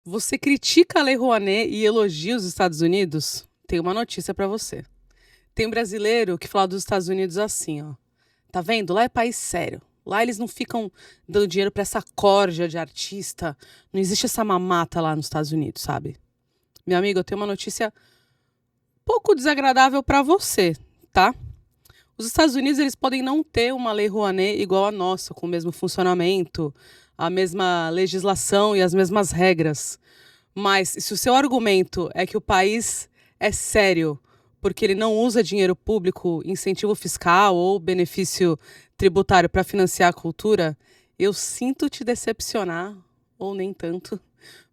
Você critica a Lei Rouanet e elogia os Estados Unidos? Tenho uma notícia pra você. Tem um brasileiro que fala dos Estados Unidos assim, ó. Tá vendo? Lá é país sério. Lá eles não ficam dando dinheiro pra essa corja de artista. Não existe essa mamata lá nos Estados Unidos, sabe? Meu amigo, eu tenho uma notícia pouco desagradável pra você, tá? Os Estados Unidos, eles podem não ter uma lei Rouanet igual a nossa, com o mesmo funcionamento, a mesma legislação e as mesmas regras. Mas se o seu argumento é que o país é sério, porque ele não usa dinheiro público, incentivo fiscal ou benefício tributário para financiar a cultura, eu sinto te decepcionar, ou nem tanto,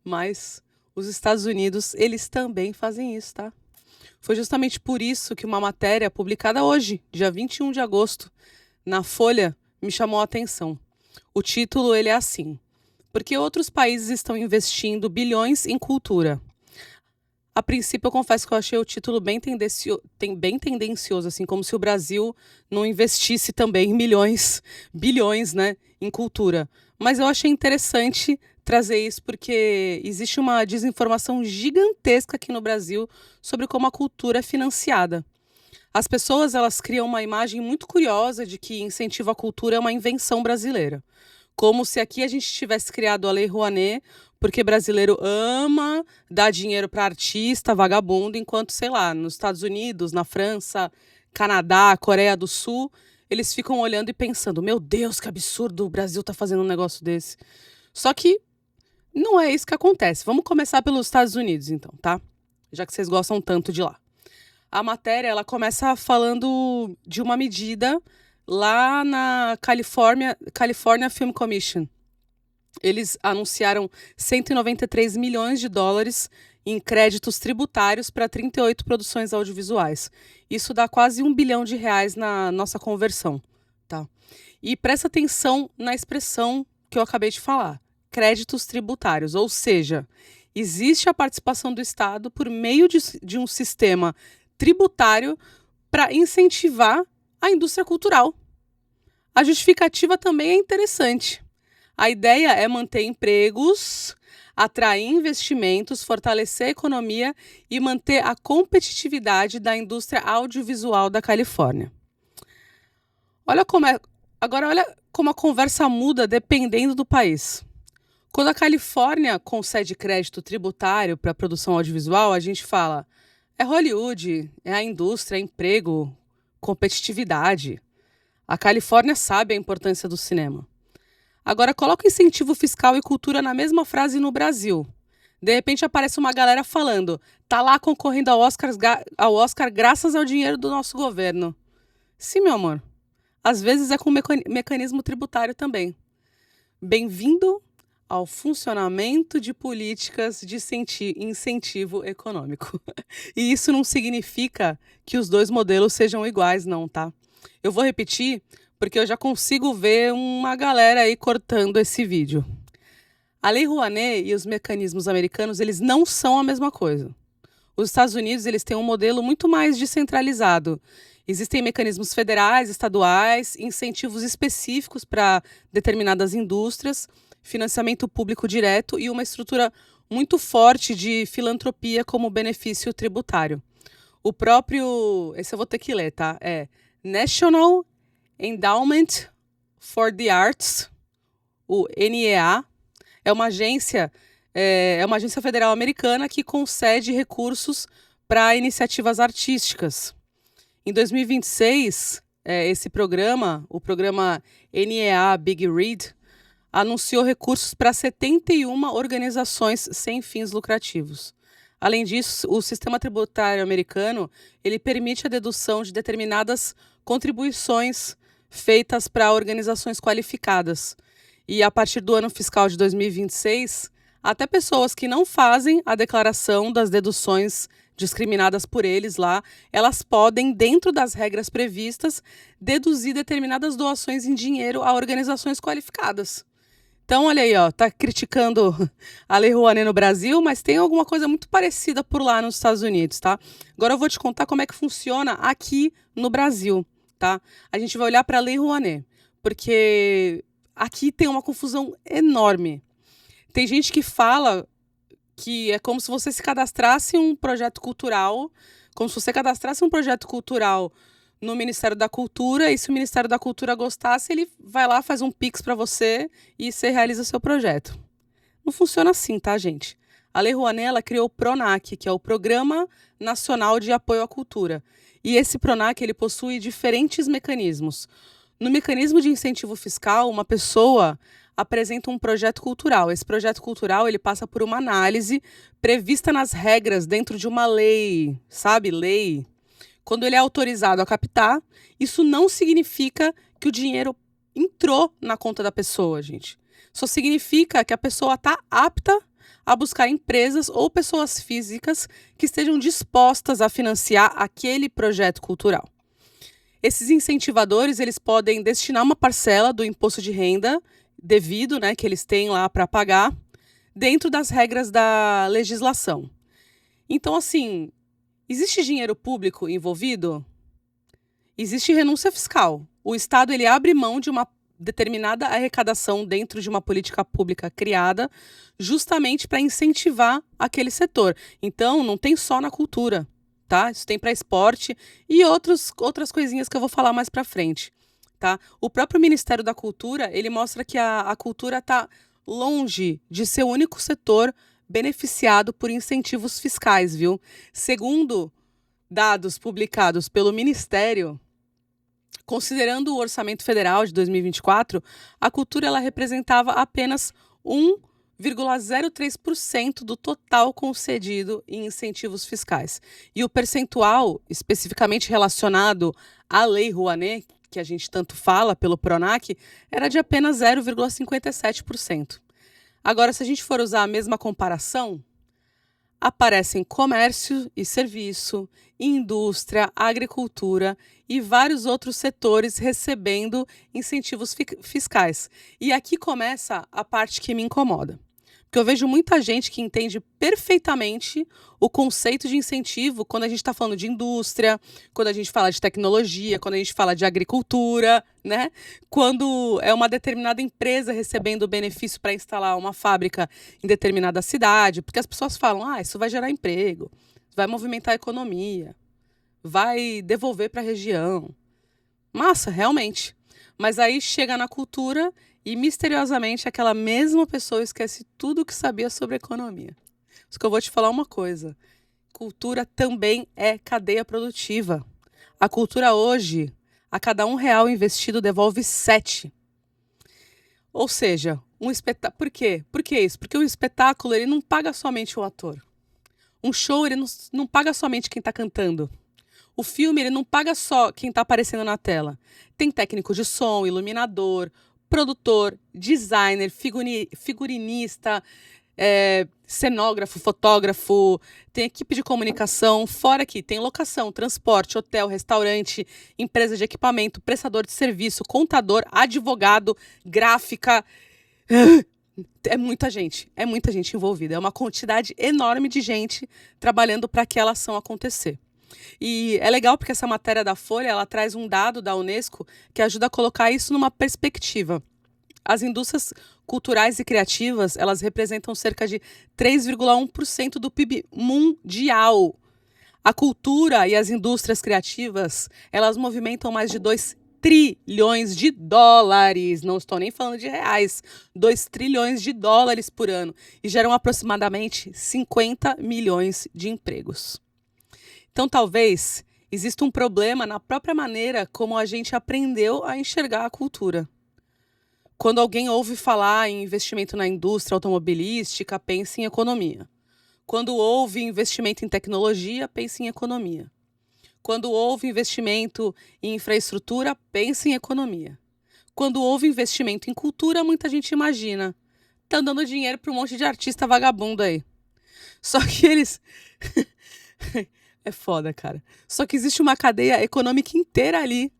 mas os Estados Unidos, eles também fazem isso, tá? Foi justamente por isso que uma matéria publicada hoje, dia 21 de agosto, na Folha, me chamou a atenção. O título ele é assim: Por que outros países estão investindo bilhões em cultura? A princípio, eu confesso que eu achei o título bem tendencioso, assim, como se o Brasil não investisse também milhões, bilhões, né, em cultura. Mas eu achei interessante trazer isso porque existe uma desinformação gigantesca aqui no Brasil sobre como a cultura é financiada. As pessoas, elas criam uma imagem muito curiosa de que incentivo à cultura é uma invenção brasileira. Como se aqui a gente tivesse criado a Lei Rouanet, porque brasileiro ama dar dinheiro para artista, vagabundo, enquanto, sei lá, nos Estados Unidos, na França, Canadá, Coreia do Sul, eles ficam olhando e pensando: meu Deus, que absurdo o Brasil tá fazendo um negócio desse. Só que não é isso que acontece. Vamos começar pelos Estados Unidos, então, tá? Já que vocês gostam tanto de lá. A matéria, ela começa falando de uma medida lá na California Film Commission. Eles anunciaram 193 milhões de dólares em créditos tributários para 38 produções audiovisuais. Isso dá quase R$ 1 bilhão na nossa conversão, tá? E presta atenção na expressão que eu acabei de falar: créditos tributários, ou seja, existe a participação do Estado por meio de um sistema tributário para incentivar a indústria cultural. A justificativa também é interessante. A ideia é manter empregos, atrair investimentos, fortalecer a economia e manter a competitividade da indústria audiovisual da Califórnia. Olha como é, agora olha como a conversa muda dependendo do país. Quando a Califórnia concede crédito tributário para a produção audiovisual, a gente fala: é Hollywood, é a indústria, é emprego, competitividade. A Califórnia sabe a importância do cinema. Agora coloca incentivo fiscal e cultura na mesma frase no Brasil. De repente aparece uma galera falando: tá lá concorrendo ao Oscar graças ao dinheiro do nosso governo. Sim, meu amor. Às vezes é com mecanismo tributário também. Bem-vindo ao funcionamento de políticas de incentivo econômico. E isso não significa que os dois modelos sejam iguais, não, tá? Eu vou repetir porque eu já consigo ver uma galera aí cortando esse vídeo. A Lei Rouanet e os mecanismos americanos, eles não são a mesma coisa. Os Estados Unidos, eles têm um modelo muito mais descentralizado. Existem mecanismos federais, estaduais, incentivos específicos para determinadas indústrias, financiamento público direto e uma estrutura muito forte de filantropia como benefício tributário. O próprio, esse eu vou ter que ler, tá? É National Endowment for the Arts, o NEA, é uma agência federal americana que concede recursos para iniciativas artísticas. Em 2026, esse programa, o programa NEA Big Read, anunciou recursos para 71 organizações sem fins lucrativos. Além disso, o sistema tributário americano ele permite a dedução de determinadas contribuições feitas para organizações qualificadas. E a partir do ano fiscal de 2026, até pessoas que não fazem a declaração das deduções discriminadas por eles lá, elas podem, dentro das regras previstas, deduzir determinadas doações em dinheiro a organizações qualificadas. Então, olha aí, ó, tá criticando a Lei Rouanet no Brasil, mas tem alguma coisa muito parecida por lá nos Estados Unidos, tá? Agora eu vou te contar como é que funciona aqui no Brasil, tá? A gente vai olhar para a Lei Rouanet, porque aqui tem uma confusão enorme. Tem gente que fala que é como se você se cadastrasse um projeto cultural, como se você cadastrasse um projeto cultural no Ministério da Cultura, e se o Ministério da Cultura gostasse, ele vai lá, faz um Pix para você e você realiza seu projeto. Não funciona assim, tá, gente? A Lei Rouanet, ela criou o PRONAC, que é o Programa Nacional de Apoio à Cultura. E esse PRONAC, ele possui diferentes mecanismos. No mecanismo de incentivo fiscal, uma pessoa apresenta um projeto cultural. Esse projeto cultural, ele passa por uma análise prevista nas regras dentro de uma lei, sabe? Lei. Quando ele é autorizado a captar, isso não significa que o dinheiro entrou na conta da pessoa, gente. Só significa que a pessoa está apta a buscar empresas ou pessoas físicas que estejam dispostas a financiar aquele projeto cultural. Esses incentivadores, eles podem destinar uma parcela do imposto de renda devido, né, que eles têm lá para pagar, dentro das regras da legislação. Então, assim, existe dinheiro público envolvido? Existe renúncia fiscal. O Estado, ele abre mão de uma determinada arrecadação dentro de uma política pública criada justamente para incentivar aquele setor. Então, não tem só na cultura, tá? Isso tem para esporte e outras coisinhas que eu vou falar mais para frente, tá? O próprio Ministério da Cultura, ele mostra que a cultura está longe de ser o único setor beneficiado por incentivos fiscais, viu? Segundo dados publicados pelo Ministério, considerando o orçamento federal de 2024, a cultura ela representava apenas 1,03% do total concedido em incentivos fiscais. E o percentual especificamente relacionado à Lei Rouanet, que a gente tanto fala pelo PRONAC, era de apenas 0,57%. Agora, se a gente for usar a mesma comparação, aparecem comércio e serviço, indústria, agricultura e vários outros setores recebendo incentivos fiscais. E aqui começa a parte que me incomoda. Porque eu vejo muita gente que entende perfeitamente o conceito de incentivo quando a gente está falando de indústria, quando a gente fala de tecnologia, quando a gente fala de agricultura, né? Quando é uma determinada empresa recebendo benefício para instalar uma fábrica em determinada cidade, porque as pessoas falam, isso vai gerar emprego, vai movimentar a economia, vai devolver para a região. Massa, realmente. Mas aí chega na cultura e, misteriosamente, aquela mesma pessoa esquece tudo o que sabia sobre economia. Só que eu vou te falar uma coisa. Cultura também é cadeia produtiva. A cultura hoje, a cada R$1 investido, devolve 7. Ou seja, um espetáculo... Por quê? Por que isso? Porque o espetáculo ele não paga somente o ator. Um show ele não paga somente quem está cantando. O filme ele não paga só quem está aparecendo na tela. Tem técnico de som, iluminador, produtor, designer, figurinista, cenógrafo, fotógrafo, tem equipe de comunicação, fora que tem locação, transporte, hotel, restaurante, empresa de equipamento, prestador de serviço, contador, advogado, gráfica. É muita gente envolvida, é uma quantidade enorme de gente trabalhando para aquela ação acontecer. E é legal porque essa matéria da Folha, ela traz um dado da Unesco que ajuda a colocar isso numa perspectiva. As indústrias culturais e criativas, elas representam cerca de 3,1% do PIB mundial. A cultura e as indústrias criativas, elas movimentam mais de 2 trilhões de dólares, não estou nem falando de reais, 2 trilhões de dólares por ano e geram aproximadamente 50 milhões de empregos. Então, talvez exista um problema na própria maneira como a gente aprendeu a enxergar a cultura. Quando alguém ouve falar em investimento na indústria automobilística, pensa em economia. Quando ouve investimento em tecnologia, pensa em economia. Quando houve investimento em infraestrutura, pensa em economia. Quando houve investimento em cultura, muita gente imagina. Estão dando dinheiro para um monte de artista vagabundo aí. Só que eles... É foda, cara. Só que existe uma cadeia econômica inteira ali.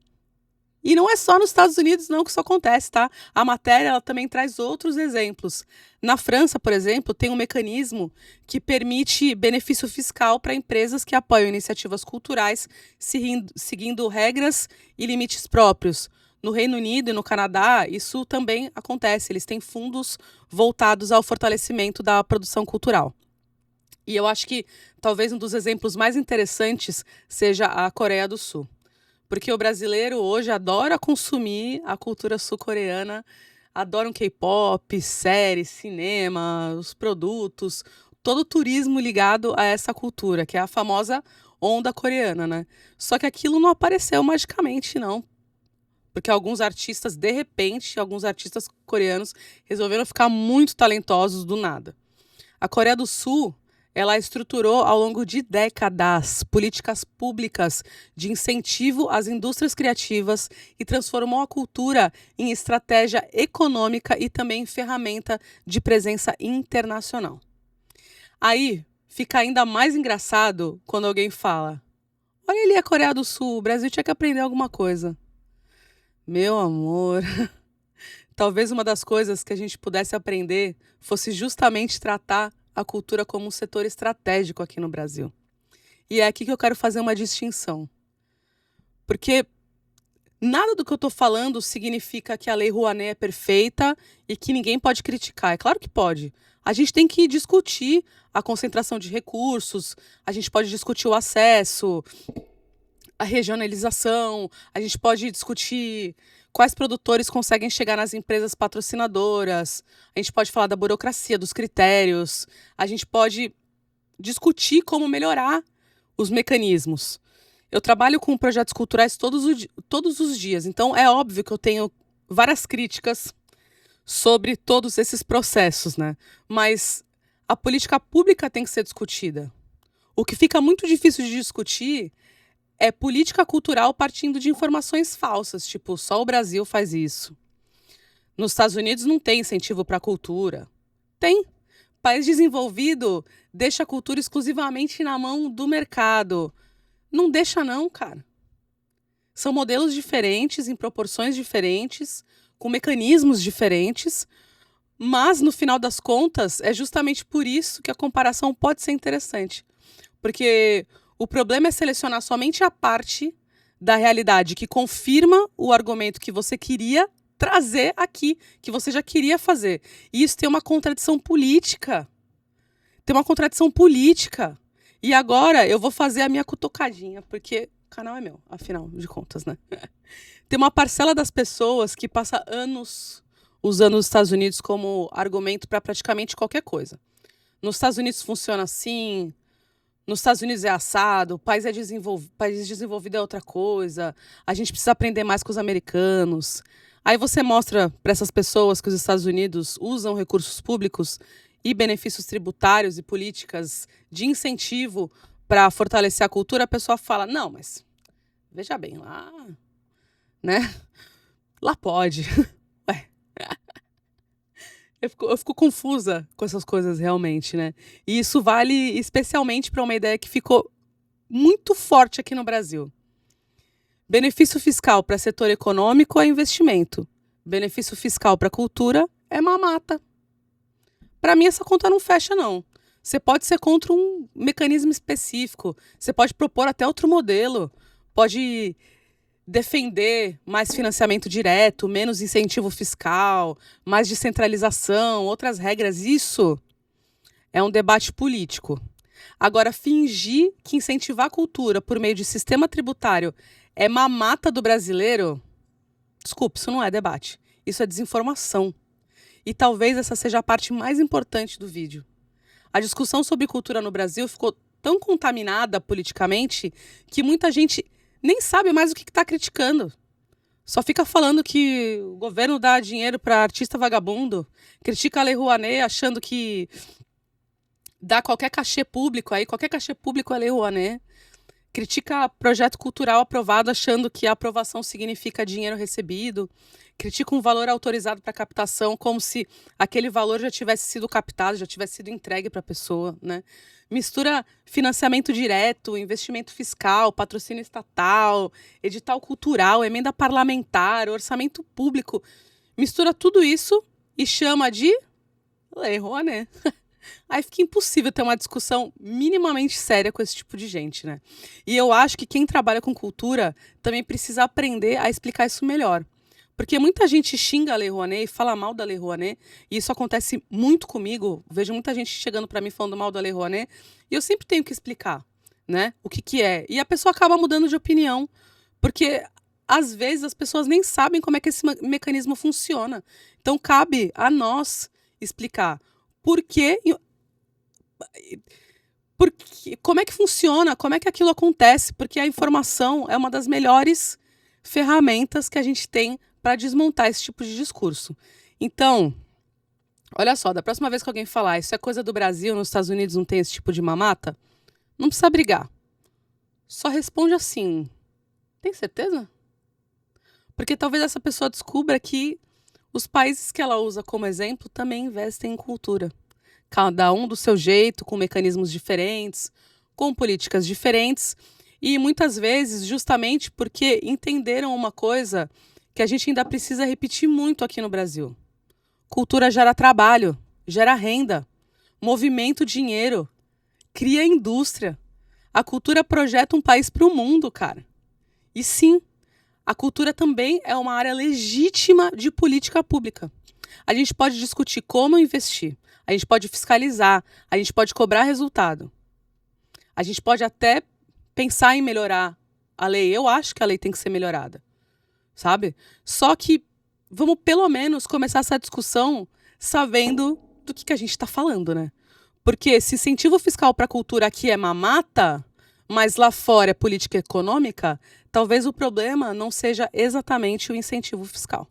E não é só nos Estados Unidos não que isso acontece, tá? A matéria ela também traz outros exemplos. Na França, por exemplo, tem um mecanismo que permite benefício fiscal para empresas que apoiam iniciativas culturais seguindo regras e limites próprios. No Reino Unido e no Canadá, isso também acontece. Eles têm fundos voltados ao fortalecimento da produção cultural. E eu acho que talvez um dos exemplos mais interessantes seja a Coreia do Sul. Porque o brasileiro hoje adora consumir a cultura sul-coreana, adora um K-pop, séries, cinema, os produtos, todo o turismo ligado a essa cultura, que é a famosa onda coreana, né? Só que aquilo não apareceu magicamente, não. Porque alguns artistas, de repente, alguns artistas coreanos resolveram ficar muito talentosos do nada. A Coreia do Sul, ela estruturou ao longo de décadas políticas públicas de incentivo às indústrias criativas e transformou a cultura em estratégia econômica e também em ferramenta de presença internacional. Aí fica ainda mais engraçado quando alguém fala: olha ali a Coreia do Sul, o Brasil tinha que aprender alguma coisa. Meu amor, talvez uma das coisas que a gente pudesse aprender fosse justamente tratar a cultura como um setor estratégico aqui no Brasil. E é aqui que eu quero fazer uma distinção. Porque nada do que eu estou falando significa que a Lei Rouanet é perfeita e que ninguém pode criticar. É claro que pode. A gente tem que discutir a concentração de recursos, a gente pode discutir o acesso, a regionalização, a gente pode discutir quais produtores conseguem chegar nas empresas patrocinadoras, a gente pode falar da burocracia, dos critérios, a gente pode discutir como melhorar os mecanismos. Eu trabalho com projetos culturais todos os dias, então é óbvio que eu tenho várias críticas sobre todos esses processos, né? Mas a política pública tem que ser discutida. O que fica muito difícil de discutir é política cultural partindo de informações falsas, tipo, só o Brasil faz isso. Nos Estados Unidos não tem incentivo para a cultura. Tem. País desenvolvido deixa a cultura exclusivamente na mão do mercado. Não deixa não, cara. São modelos diferentes, em proporções diferentes, com mecanismos diferentes, mas no final das contas é justamente por isso que a comparação pode ser interessante. Porque o problema é selecionar somente a parte da realidade que confirma o argumento que você queria trazer aqui, que você já queria fazer. E isso tem uma contradição política. Tem uma contradição política. E agora eu vou fazer a minha cutucadinha, porque o canal é meu, afinal de contas, né? Tem uma parcela das pessoas que passa anos usando os Estados Unidos como argumento para praticamente qualquer coisa. Nos Estados Unidos funciona assim, nos Estados Unidos é assado, o país desenvolvido é outra coisa, a gente precisa aprender mais com os americanos. Aí você mostra para essas pessoas que os Estados Unidos usam recursos públicos e benefícios tributários e políticas de incentivo para fortalecer a cultura, a pessoa fala, não, mas veja bem, lá, né? Lá pode. Ué. Eu fico confusa com essas coisas realmente, né? E isso vale especialmente para uma ideia que ficou muito forte aqui no Brasil. Benefício fiscal para setor econômico é investimento. Benefício fiscal para cultura é mamata. Para mim, essa conta não fecha, não. Você pode ser contra um mecanismo específico. Você pode propor até outro modelo. Pode defender mais financiamento direto, menos incentivo fiscal, mais descentralização, outras regras. Isso é um debate político. Agora, fingir que incentivar a cultura por meio de sistema tributário é mamata do brasileiro, desculpe, isso não é debate. Isso é desinformação. E talvez essa seja a parte mais importante do vídeo. A discussão sobre cultura no Brasil ficou tão contaminada politicamente que muita gente nem sabe mais o que está criticando. Só fica falando que o governo dá dinheiro para artista vagabundo, critica a Lei Rouanet achando que dá qualquer cachê público, aí qualquer cachê público é Lei Rouanet. Critica projeto cultural aprovado achando que a aprovação significa dinheiro recebido. Critica um valor autorizado para captação como se aquele valor já tivesse sido captado, já tivesse sido entregue para a pessoa, né? Mistura financiamento direto, investimento fiscal, patrocínio estatal, edital cultural, emenda parlamentar, orçamento público. Mistura tudo isso e chama de Lei Rouanet. Aí fica impossível ter uma discussão minimamente séria com esse tipo de gente, né? E eu acho que quem trabalha com cultura também precisa aprender a explicar isso melhor. Porque muita gente xinga a Lei Rouanet, fala mal da Lei Rouanet, e isso acontece muito comigo. Vejo muita gente chegando para mim falando mal da Lei Rouanet, e eu sempre tenho que explicar, né, o que que é. E a pessoa acaba mudando de opinião, porque às vezes as pessoas nem sabem como é que esse mecanismo funciona. Então cabe a nós explicar por quê, como é que funciona, como é que aquilo acontece, porque a informação é uma das melhores ferramentas que a gente tem para desmontar esse tipo de discurso. Então, olha só, da próxima vez que alguém falar isso é coisa do Brasil, nos Estados Unidos não tem esse tipo de mamata, não precisa brigar. Só responde assim: tem certeza? Porque talvez essa pessoa descubra que os países que ela usa como exemplo também investem em cultura. Cada um do seu jeito, com mecanismos diferentes, com políticas diferentes, e muitas vezes justamente porque entenderam uma coisa que a gente ainda precisa repetir muito aqui no Brasil. Cultura gera trabalho, gera renda, movimenta o dinheiro, cria indústria. A cultura projeta um país para o mundo, cara. E sim, a cultura também é uma área legítima de política pública. A gente pode discutir como investir, a gente pode fiscalizar, a gente pode cobrar resultado. A gente pode até pensar em melhorar a lei. Eu acho que a lei tem que ser melhorada, sabe? Só que vamos pelo menos começar essa discussão sabendo do que a gente está falando, né? Porque se incentivo fiscal para a cultura aqui é mamata, mas lá fora é política econômica, talvez o problema não seja exatamente o incentivo fiscal.